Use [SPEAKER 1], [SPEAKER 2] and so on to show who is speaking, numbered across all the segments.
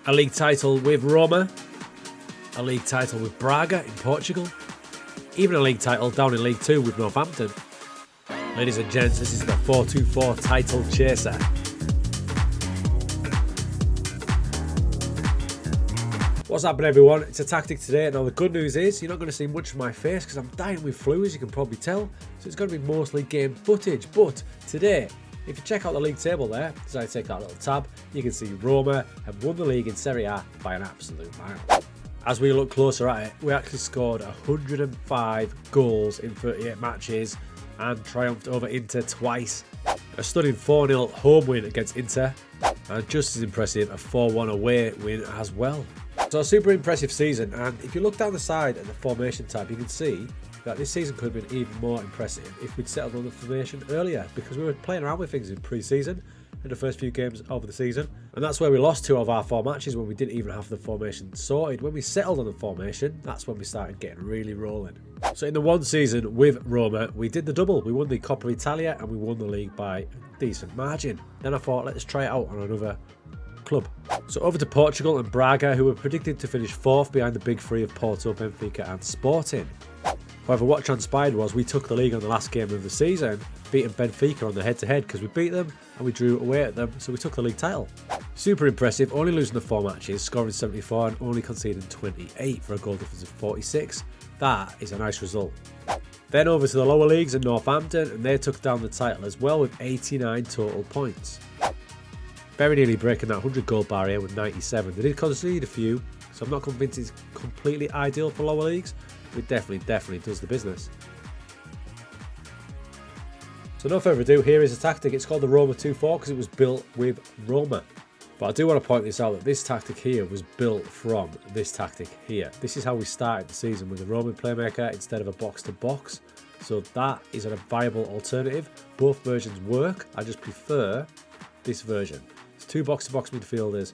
[SPEAKER 1] A league title with Roma, a league title with Braga in Portugal, even a league title down in League 2 with Northampton. Ladies and gents, this is the 424 title chaser. What's happening, everyone? It's a tactic today. Now the good news is you're not going to see much of my face because I'm dying with flu, as you can probably tell. So it's going to be mostly game footage. But today, if you check out the league table there, as I take that little tab, you can see Roma have won the league in Serie A by an absolute mile. As we look closer at it, we actually scored 105 goals in 38 matches and triumphed over Inter twice. A stunning 4-0 home win against Inter, and just as impressive, a 4-1 away win as well. So a super impressive season, and if you look down the side at the formation tab, you can see that this season could have been even more impressive if we'd settled on the formation earlier, because we were playing around with things in pre-season in the first few games of the season, and that's where we lost 2 of our 4 matches when we didn't even have the formation sorted. When we settled on the formation, that's when we started getting really rolling. So in the one season with Roma, we did the double. We won the Coppa Italia and we won the league by a decent margin. Then I thought, let's try it out on another club. So over to Portugal and Braga, who were predicted to finish 4th behind the big 3 of Porto, Benfica and Sporting. However, what transpired was we took the league on the last game of the season, beating Benfica on the head-to-head because we beat them and we drew away at them, so we took the league title. Super impressive, only losing the 4 matches, scoring 74 and only conceding 28 for a goal difference of 46. That is a nice result. Then over to the lower leagues in Northampton, and they took down the title as well with 89 total points. Very nearly breaking that 100 goal barrier with 97. They did concede a few, so I'm not convinced it's completely ideal for lower leagues, but it definitely does the business. So no further ado, here is a tactic. It's called the Roma 2-4 because it was built with Roma. But I do want to point this out that this tactic here was built from this tactic here. This is how we started the season with a Roman playmaker instead of a box-to-box. So that is a viable alternative. Both versions work. I just prefer this version. It's 2 box-to-box midfielders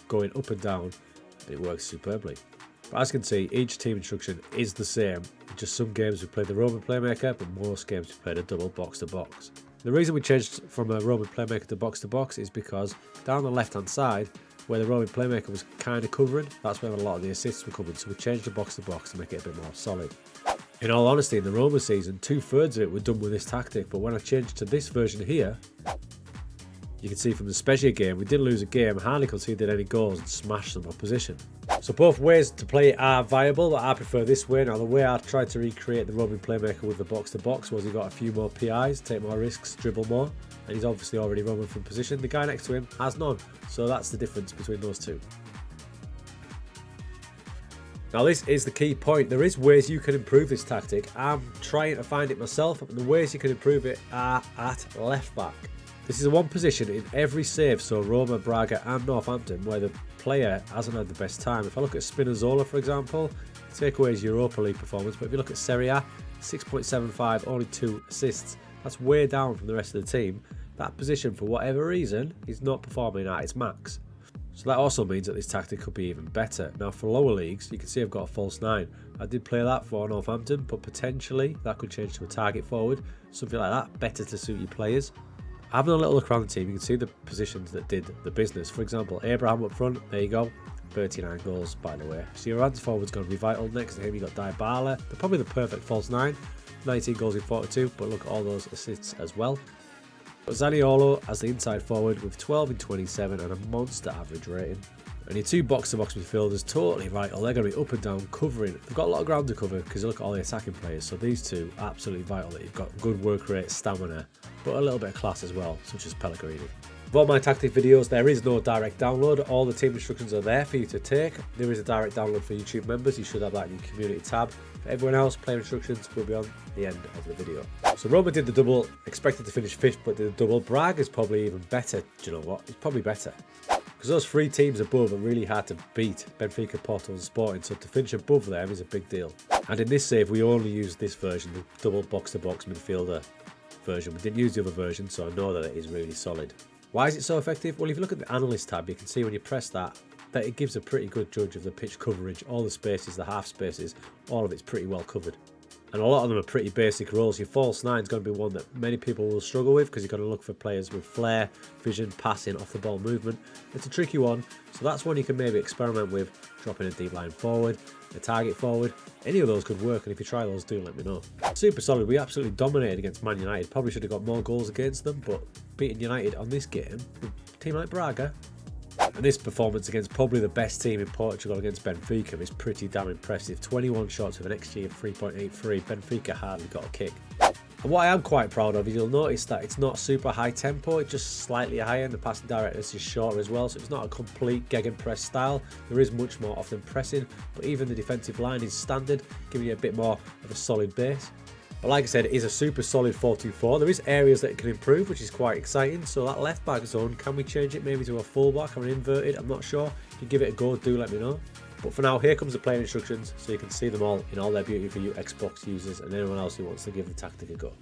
[SPEAKER 1] going up and down, and it works superbly. But as you can see, each team instruction is the same. Just some games we played the Roman playmaker, but most games we played a double box-to-box. The reason we changed from a Roman playmaker to box-to-box is because down the left-hand side, where the Roman playmaker was kind of covering, that's where a lot of the assists were coming. So we changed the box-to-box to make it a bit more solid. In all honesty, in the Roma season, 2/3 of it were done with this tactic. But when I changed to this version here, you can see from the Spezia game, we didn't lose a game, hardly conceded any goals and smashed some opposition. So both ways to play are viable, but I prefer this way. Now the way I tried to recreate the Roman playmaker with the box-to-box was he got a few more PIs, take more risks, dribble more, and he's obviously already Roman from position. The guy next to him has none, so that's the difference between those two. Now this is the key point. There is ways you can improve this tactic. I'm trying to find it myself, and the ways you can improve it are at left back. This is the one position in every save, so Roma, Braga and Northampton, where the player hasn't had the best time. If I look at Spinazzola, for example, take away his Europa League performance, but if you look at Serie A, 6.75, only 2 assists. That's way down from the rest of the team. That position, for whatever reason, is not performing at its max. So that also means that this tactic could be even better. Now for lower leagues, you can see I've got a false 9. I did play that for Northampton, but potentially that could change to a target forward, something like that, better to suit your players. Having a little look around the team, you can see the positions that did the business. For example, Abraham up front, there you go, 39 goals by the way. So your hands forward's going to be vital. Next to him, you got Dybala. They're probably the perfect false 9, 19 goals in 42, but look at all those assists as well. But Zaniolo as the inside forward with 12 in 27 and a monster average rating. And your 2 box-to-box midfielders, totally vital. They're going to be up and down covering. They've got a lot of ground to cover because you look at all the attacking players. So these 2, absolutely vital that you've got good work rate, stamina, but a little bit of class as well, such as Pellegrini. For all my tactic videos, there is no direct download. All the team instructions are there for you to take. There is a direct download for YouTube members. You should have that in your community tab. For everyone else, player instructions will be on the end of the video. So Roma did the double, expected to finish 5th, but did the double. Braga is probably even better. Do you know what? It's probably better. Because those 3 teams above are really hard to beat, Benfica, Porto and Sporting, so to finish above them is a big deal. And in this save, we only used this version, the double box-to-box midfielder version. We didn't use the other version, so I know that it is really solid. Why is it so effective? Well, if you look at the analyst tab, you can see when you press that it gives a pretty good judge of the pitch coverage, all the spaces, the half spaces, all of it's pretty well covered. And a lot of them are pretty basic roles. Your false nine is going to be one that many people will struggle with because you're going to look for players with flair, vision, passing, off the ball movement. It's a tricky one, so that's one you can maybe experiment with, dropping a deep line forward, a target forward. Any of those could work, and if you try those, do let me know. Super solid. We absolutely dominated against Man United. Probably should have got more goals against them, but beating United on this game, a team like Braga, and this performance against probably the best team in Portugal against Benfica is pretty damn impressive. 21 shots with an XG of 3.83. Benfica hardly got a kick. And what I am quite proud of is you'll notice that it's not super high tempo, it's just slightly higher, and the passing directness is shorter as well, so it's not a complete gegenpress style. There is much more often pressing, but even the defensive line is standard, giving you a bit more of a solid base. But like I said, it is a super solid 4-2-4. There is areas that it can improve, which is quite exciting. So that left back zone, can we change it maybe to a full back or an inverted? I'm not sure. If you give it a go, do let me know. But for now, here comes the player instructions, so you can see them all in all their beauty for you Xbox users and anyone else who wants to give the tactic a go.